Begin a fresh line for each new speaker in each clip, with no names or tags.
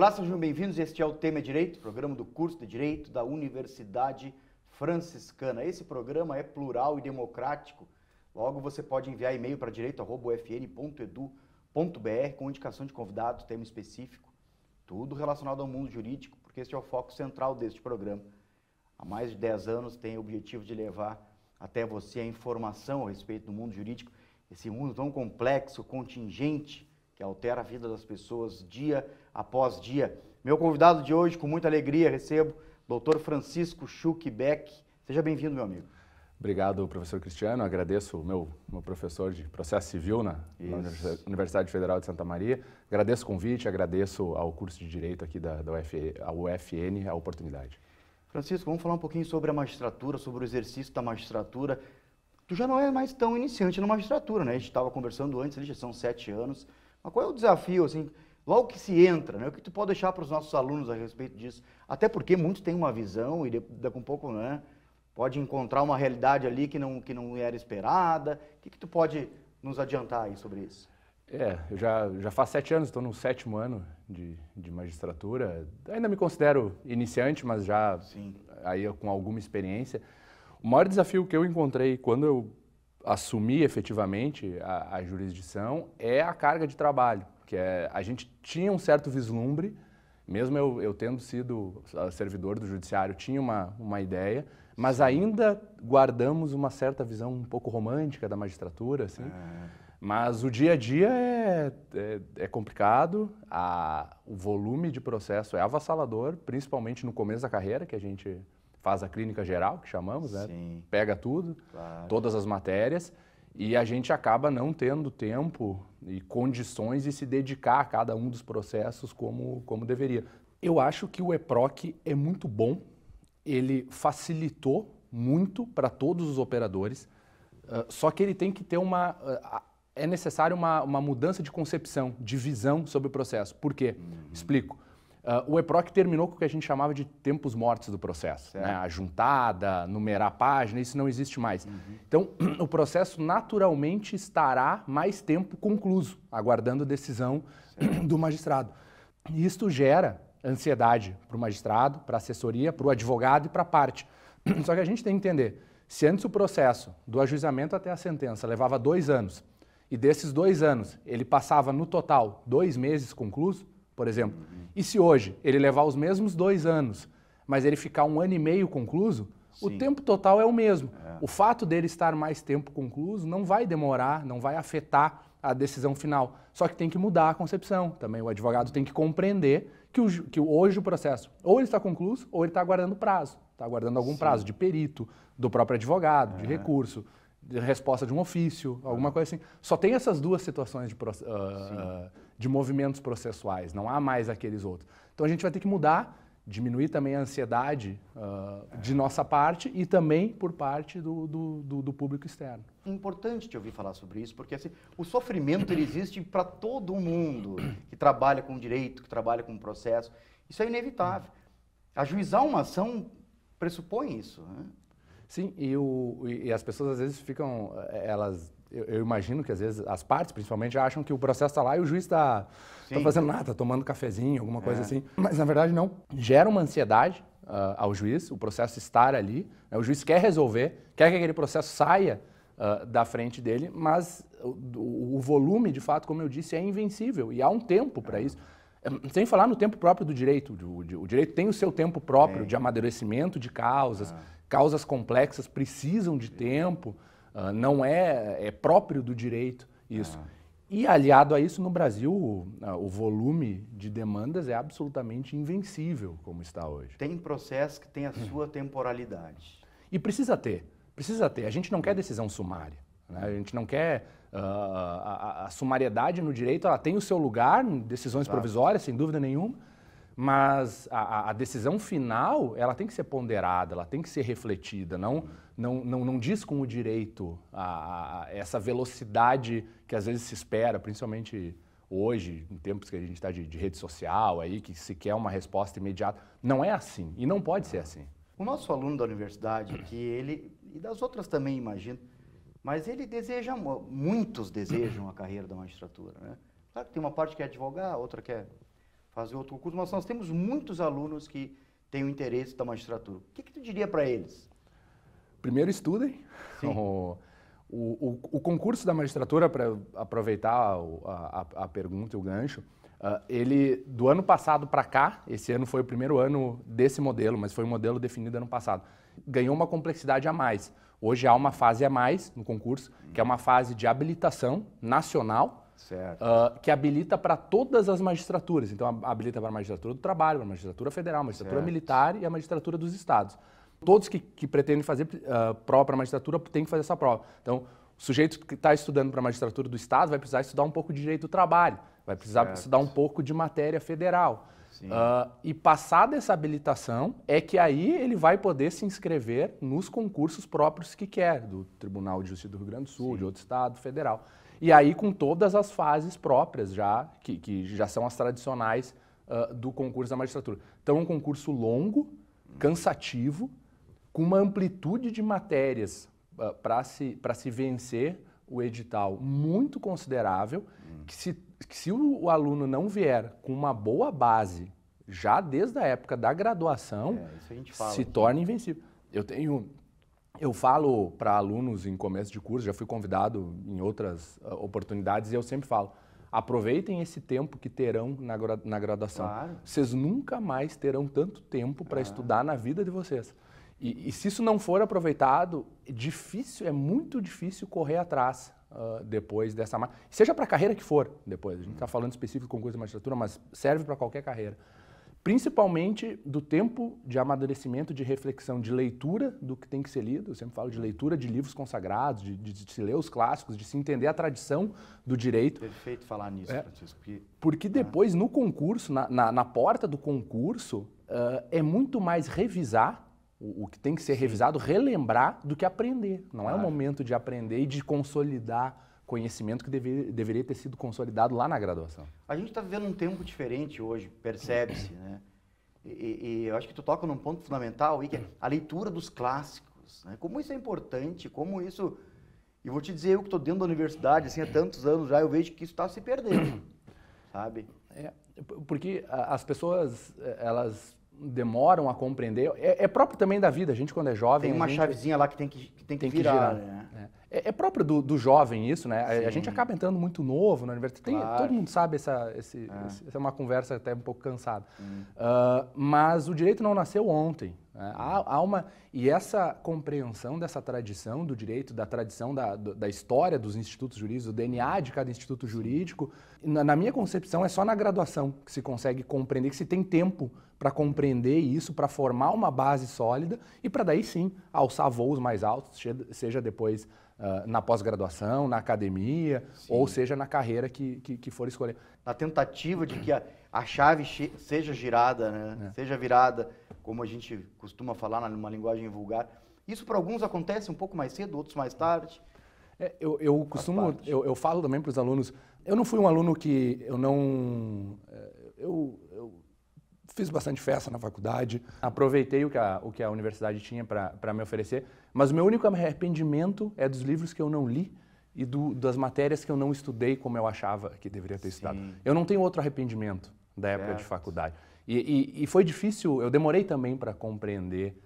Olá, sejam bem-vindos. Este é o Tema é Direito, programa do curso de Direito da Universidade Franciscana. Esse programa é plural e democrático. Logo, você pode enviar e-mail para direito@ufn.edu.br com indicação de convidado, tema específico, tudo relacionado ao mundo jurídico, porque este é o foco central deste programa. Há mais de 10 anos tem o objetivo de levar até você a informação a respeito do mundo jurídico, esse mundo tão complexo, contingente, que altera a vida das pessoas dia após dia. Meu convidado de hoje, com muita alegria, recebo o Dr. Francisco Schuch Beck. Seja bem-vindo, meu amigo.
Obrigado, professor Cristiano. Agradeço o meu professor de processo civil na Universidade Federal de Santa Maria. Agradeço o convite, agradeço ao curso de Direito aqui da UFN a oportunidade.
Francisco, vamos falar um pouquinho sobre a magistratura, sobre o exercício da magistratura. Tu já não é mais tão iniciante na magistratura, né? A gente estava conversando antes, já são 7 anos. Mas qual é o desafio, assim, logo que se entra, né? O que tu pode deixar para os nossos alunos a respeito disso? Até porque muitos têm uma visão e daqui a um pouco, né, pode encontrar uma realidade ali que não era esperada. O que tu pode nos adiantar aí sobre isso?
Eu já faz 7 anos, estou no 7º ano de magistratura. Ainda me considero iniciante, mas já aí com alguma experiência. O maior desafio que eu encontrei quando eu assumir efetivamente a jurisdição é a carga de trabalho, que a gente tinha um certo vislumbre, mesmo eu tendo sido servidor do judiciário, tinha uma ideia, mas ainda guardamos uma certa visão um pouco romântica da magistratura, assim. Mas o dia a dia é complicado, o volume de processo é avassalador, principalmente no começo da carreira, que a gente faz a clínica geral, que chamamos, né? Pega tudo, todas as matérias, e a gente acaba não tendo tempo e condições de se dedicar a cada um dos processos como deveria. Eu acho que o EPROC é muito bom, ele facilitou muito para todos os operadores, só que ele tem que ter é necessário uma mudança de concepção, de visão sobre o processo. Por quê? Explico. O EPROC terminou com o que a gente chamava de tempos mortos do processo, né? A juntada, numerar a página, isso não existe mais. Então, o processo naturalmente estará mais tempo concluso, aguardando a decisão do magistrado. E isto gera ansiedade para o magistrado, para a assessoria, para o advogado e para a parte. Só que a gente tem que entender, se antes o processo do ajuizamento até a sentença levava 2 anos, e desses 2 anos ele passava no total 2 meses concluso, por exemplo, e se hoje ele levar os mesmos 2 anos, mas ele ficar 1 ano e meio concluso, o tempo total é o mesmo. O fato dele estar mais tempo concluso não vai demorar, não vai afetar a decisão final. Só que tem que mudar a concepção também. O advogado tem que compreender que hoje o processo ou ele está concluso ou ele está aguardando prazo. Está aguardando algum prazo de perito, do próprio advogado, de recurso, de resposta de um ofício, alguma coisa assim. Só tem essas 2 situações de movimentos processuais, não há mais aqueles outros. Então a gente vai ter que mudar, diminuir também a ansiedade de nossa parte e também por parte do público externo.
É importante te ouvir falar sobre isso, porque assim, o sofrimento ele existe para todo mundo que trabalha com direito, que trabalha com processo. Isso é inevitável. Ajuizar uma ação pressupõe isso, né?
Sim, e as pessoas às vezes ficam, eu imagino que às vezes as partes principalmente acham que o processo está lá e o juiz está fazendo nada, está tomando cafezinho, alguma coisa assim. Mas na verdade não, gera uma ansiedade ao juiz, o processo estar ali, né? O juiz quer resolver, quer que aquele processo saia da frente dele, mas o volume de fato, como eu disse, é invencível e há um tempo para isso. Sem falar no tempo próprio do direito, o direito tem o seu tempo próprio de amadurecimento de causas, causas complexas precisam de tempo, não é próprio do direito isso. E aliado a isso, no Brasil, o volume de demandas é absolutamente invencível, como está hoje.
Tem processo que tem a sua temporalidade.
E precisa ter. A gente não quer decisão sumária, né? A gente não quer... a sumariedade no direito, ela tem o seu lugar em decisões provisórias, sem dúvida nenhuma, mas a decisão final, ela tem que ser ponderada, ela tem que ser refletida, não diz com o direito essa velocidade que às vezes se espera, principalmente hoje, em tempos que a gente está de rede social, aí, que se quer uma resposta imediata. Não é assim, e não pode ser assim.
O nosso aluno da universidade, que ele, e das outras também, imagino, mas ele deseja, muitos desejam a carreira da magistratura, né? Claro que tem uma parte que é advogar, outra que é fazer outro concurso, mas nós temos muitos alunos que têm o interesse da magistratura. O que tu diria para eles?
Primeiro, estudem. O concurso da magistratura, para aproveitar a pergunta e o gancho, ele, do ano passado para cá, esse ano foi o primeiro ano desse modelo, mas foi um modelo definido ano passado, ganhou uma complexidade a mais. Hoje há uma fase a mais no concurso, que é uma fase de habilitação nacional, que habilita para todas as magistraturas. Então, habilita para a magistratura do trabalho, para a magistratura federal, a magistratura militar e a magistratura dos estados. Todos que pretendem fazer prova para a magistratura têm que fazer essa prova. Então, o sujeito que está estudando para a magistratura do estado vai precisar estudar um pouco de direito do trabalho, vai precisar estudar um pouco de matéria federal. E passada essa habilitação, é que aí ele vai poder se inscrever nos concursos próprios que quer, do Tribunal de Justiça do Rio Grande do Sul, de outro estado, federal. E aí com todas as fases próprias já, que já são as tradicionais do concurso da magistratura. Então é um concurso longo, cansativo, com uma amplitude de matérias para se vencer o edital muito considerável, que se o aluno não vier com uma boa base, já desde a época da graduação, se torna invencível. Eu falo para alunos em começo de curso, já fui convidado em outras oportunidades, e eu sempre falo, aproveitem esse tempo que terão na graduação. Vocês nunca mais terão tanto tempo para estudar na vida de vocês. E se isso não for aproveitado, é muito difícil correr atrás depois dessa... Seja para a carreira que for depois, a gente está falando específico do concurso de magistratura, mas serve para qualquer carreira. Principalmente do tempo de amadurecimento, de reflexão, de leitura do que tem que ser lido. Eu sempre falo de leitura de livros consagrados, de se ler os clássicos, de se entender a tradição do direito.
Perfeito falar nisso, Francisco.
Porque depois, no concurso, na porta do concurso, é muito mais revisar o que tem que ser revisado, relembrar, do que aprender. Não é o momento de aprender e de consolidar conhecimento que deveria ter sido consolidado lá na graduação.
A gente está vivendo um tempo diferente hoje, percebe-se, né? E eu acho que tu toca num ponto fundamental, que é a leitura dos clássicos, né? Como isso é importante, como isso... E vou te dizer, eu que estou dentro da universidade, assim, há tantos anos já, eu vejo que isso está se perdendo, sabe?
Porque as pessoas, elas demoram a compreender. É próprio também da vida, a gente quando é jovem...
Tem uma chavezinha lá que tem que virar, né?
É próprio do jovem isso, né? A gente acaba entrando muito novo na universidade. Todo mundo sabe, essa é uma conversa até um pouco cansada. Mas o direito não nasceu ontem. Né? E essa compreensão dessa tradição do direito, da tradição da história dos institutos jurídicos, do DNA de cada instituto jurídico, na minha concepção é só na graduação que se consegue compreender, que se tem tempo para compreender isso, para formar uma base sólida e para daí sim alçar voos mais altos, seja depois na pós-graduação, na academia, ou seja na carreira que for escolher.
Na tentativa de que a chave seja girada, né? Seja virada, como a gente costuma falar numa linguagem vulgar. Isso para alguns acontece um pouco mais cedo, outros mais tarde.
Eu falo também para os alunos, eu não fui um aluno que eu fiz bastante festa na faculdade, aproveitei o que a universidade tinha para me oferecer, mas o meu único arrependimento é dos livros que eu não li e das matérias que eu não estudei como eu achava que deveria ter estudado. Eu não tenho outro arrependimento da época de faculdade. E foi difícil, eu demorei também para compreender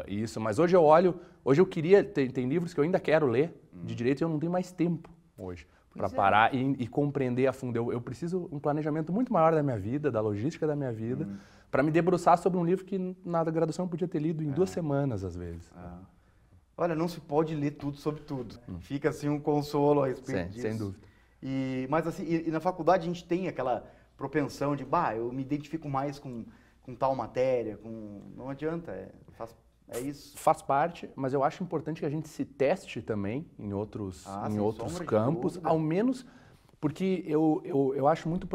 isso, mas hoje eu queria, tem livros que eu ainda quero ler de direito e eu não tenho mais tempo hoje para parar e compreender a fundo. Eu preciso de um planejamento muito maior da minha vida, da logística da minha vida, para me debruçar sobre um livro que na graduação eu podia ter lido em 2 semanas, às vezes.
Olha, não se pode ler tudo sobre tudo. Fica assim um consolo a respeito disso.
Sem dúvida.
Mas assim, e na faculdade a gente tem aquela propensão de, eu me identifico mais com tal matéria, não adianta, é isso.
Faz parte, mas eu acho importante que a gente se teste também em outros campos, ao menos porque eu acho muito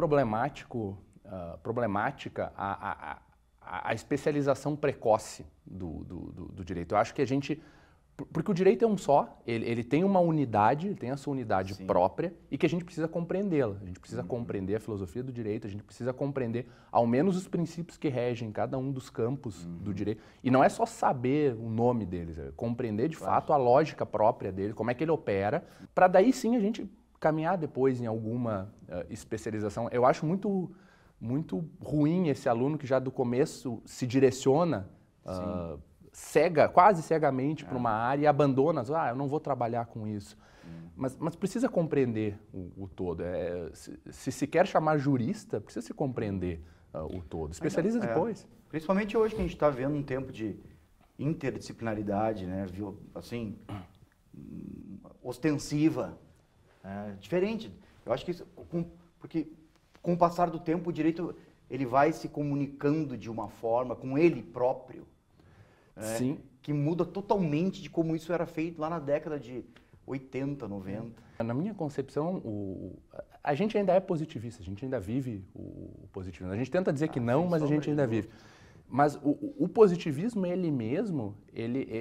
problemática a especialização precoce do direito. Eu acho que a gente... Porque o direito é um só, ele tem uma unidade, ele tem a sua unidade própria e que a gente precisa compreendê-la. A gente precisa compreender a filosofia do direito, a gente precisa compreender ao menos os princípios que regem cada um dos campos do direito. E não é só saber o nome deles, é compreender de fato a lógica própria dele, como é que ele opera, para daí sim a gente caminhar depois em alguma especialização. Eu acho muito muito ruim esse aluno que já do começo se direciona quase cegamente para uma área e abandona, eu não vou trabalhar com isso. Mas precisa compreender o todo. Se quer chamar jurista, precisa se compreender o todo. Especializa depois.
Principalmente hoje que a gente está vivendo um tempo de interdisciplinaridade, né? Assim, ostensiva, diferente. Eu acho que isso, porque com o passar do tempo o direito ele vai se comunicando de uma forma com ele próprio,
Sim.
Que muda totalmente de como isso era feito lá na década de 80, 90.
Na minha concepção, a gente ainda é positivista, a gente ainda vive o positivismo. A gente tenta dizer que não, mas a gente ainda vive. Mas o positivismo, ele mesmo, ele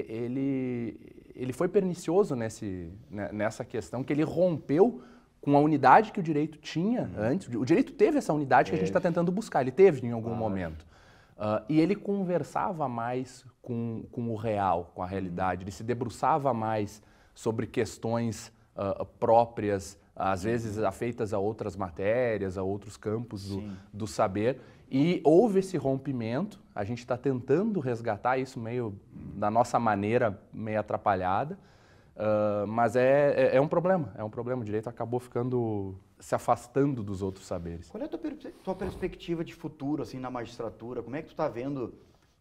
foi pernicioso nessa questão, que ele rompeu com a unidade que o direito tinha antes. O direito teve essa unidade que a gente está tentando buscar, ele teve em algum momento. E ele conversava mais com o real, com a realidade, ele se debruçava mais sobre questões próprias, às vezes afeitas a outras matérias, a outros campos do saber. E houve esse rompimento, a gente está tentando resgatar isso meio da nossa maneira, meio atrapalhada, mas é um problema, o direito acabou se afastando dos outros saberes.
Qual é a tua perspectiva de futuro assim, na magistratura? Como é que tu está vendo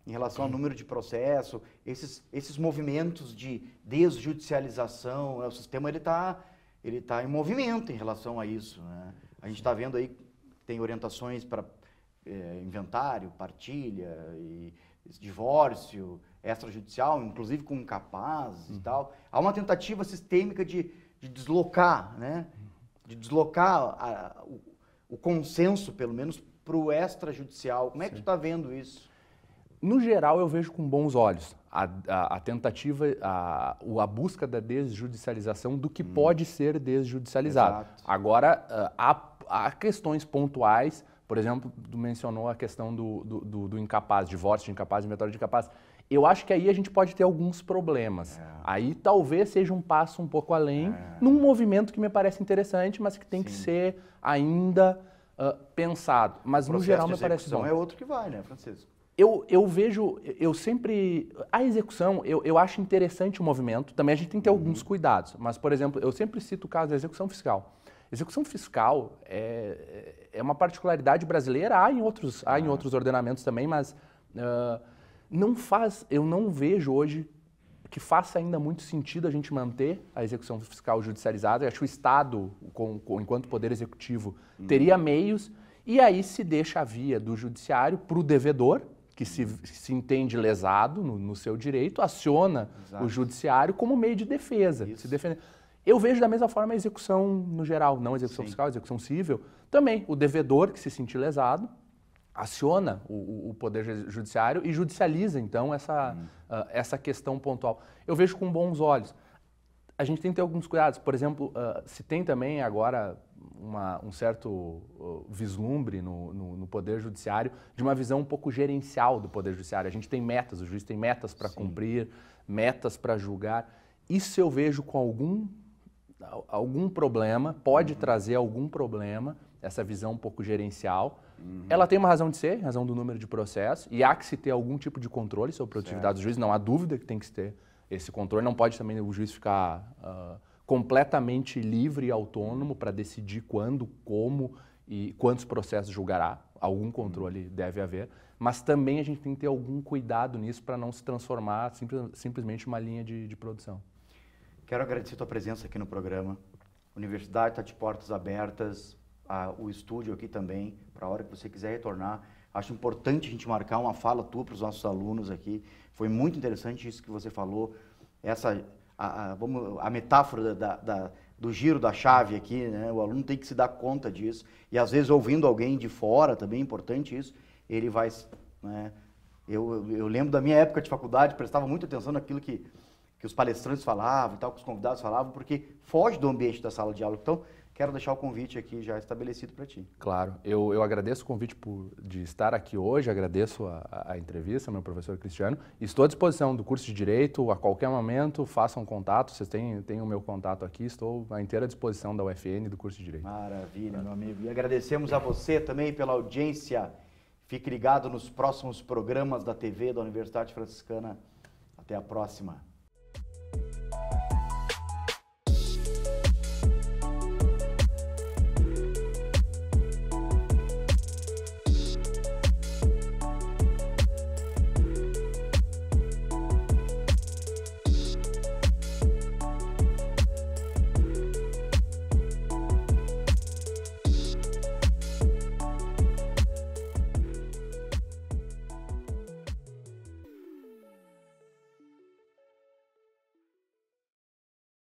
em relação ao número de processo, esses movimentos de desjudicialização? O sistema ele tá em movimento em relação a isso, né? A gente está vendo aí que tem orientações para inventário, partilha, e divórcio, extrajudicial, inclusive com incapazes e tal. Há uma tentativa sistêmica de deslocar, né? De deslocar o consenso, pelo menos, para o extrajudicial. Como é que tu está vendo isso?
No geral, eu vejo com bons olhos a tentativa, a busca da desjudicialização do que pode ser desjudicializado.
Exato.
Agora, há questões pontuais, por exemplo, tu mencionou a questão do incapaz, divórcio de incapaz, inventário de incapaz. Eu acho que aí a gente pode ter alguns problemas. Aí talvez seja um passo um pouco além, num movimento que me parece interessante, mas que tem que ser ainda pensado. Mas no geral me parece bom.
É outro que vai, né, Francisco?
Eu vejo, a execução, eu acho interessante o movimento, também a gente tem que ter alguns cuidados, mas, por exemplo, eu sempre cito o caso da execução fiscal. Execução fiscal é uma particularidade brasileira, há em outros ordenamentos também, mas eu não vejo hoje que faça ainda muito sentido a gente manter a execução fiscal judicializada. Eu acho que o Estado, enquanto poder executivo, teria meios, e aí se deixa a via do judiciário para o devedor, que se entende lesado no seu direito, aciona o judiciário como meio de defesa. Se defender. Eu vejo da mesma forma a execução no geral, não a execução fiscal, a execução civil. Também o devedor que se sentir lesado aciona o Poder Judiciário e judicializa, então, essa questão pontual. Eu vejo com bons olhos. A gente tem que ter alguns cuidados. Por exemplo, se tem também agora um certo vislumbre no Poder Judiciário de uma visão um pouco gerencial do Poder Judiciário. A gente tem metas, o juiz tem metas para cumprir, metas para julgar. Isso eu vejo com algum problema, pode trazer algum problema, essa visão um pouco gerencial. Ela tem uma razão de ser, razão do número de processos, e há que se ter algum tipo de controle sobre a produtividade do juiz, não há dúvida que tem que se ter esse controle, não pode também o juiz ficar completamente livre e autônomo para decidir quando, como e quantos processos julgará, algum controle deve haver, mas também a gente tem que ter algum cuidado nisso para não se transformar simplesmente uma linha de produção.
Quero agradecer a tua presença aqui no programa. A universidade está de portas abertas, o estúdio aqui também, para a hora que você quiser retornar. Acho importante a gente marcar uma fala tua para os nossos alunos aqui. Foi muito interessante isso que você falou, a metáfora do giro da chave aqui, né? O aluno tem que se dar conta disso. E às vezes ouvindo alguém de fora, também é importante isso, ele vai... Né? Eu lembro da minha época de faculdade, prestava muita atenção naquilo que os palestrantes falavam e tal, que os convidados falavam, porque foge do ambiente da sala de aula. Então, quero deixar o convite aqui já estabelecido para ti.
Claro, eu agradeço o convite de estar aqui hoje, agradeço a entrevista, meu professor Cristiano. Estou à disposição do curso de Direito, a qualquer momento, façam contato, vocês têm o meu contato aqui, estou à inteira disposição da UFN e do curso de Direito.
Maravilha, meu amigo. E agradecemos a você também pela audiência. Fique ligado nos próximos programas da TV da Universidade Franciscana. Até a próxima.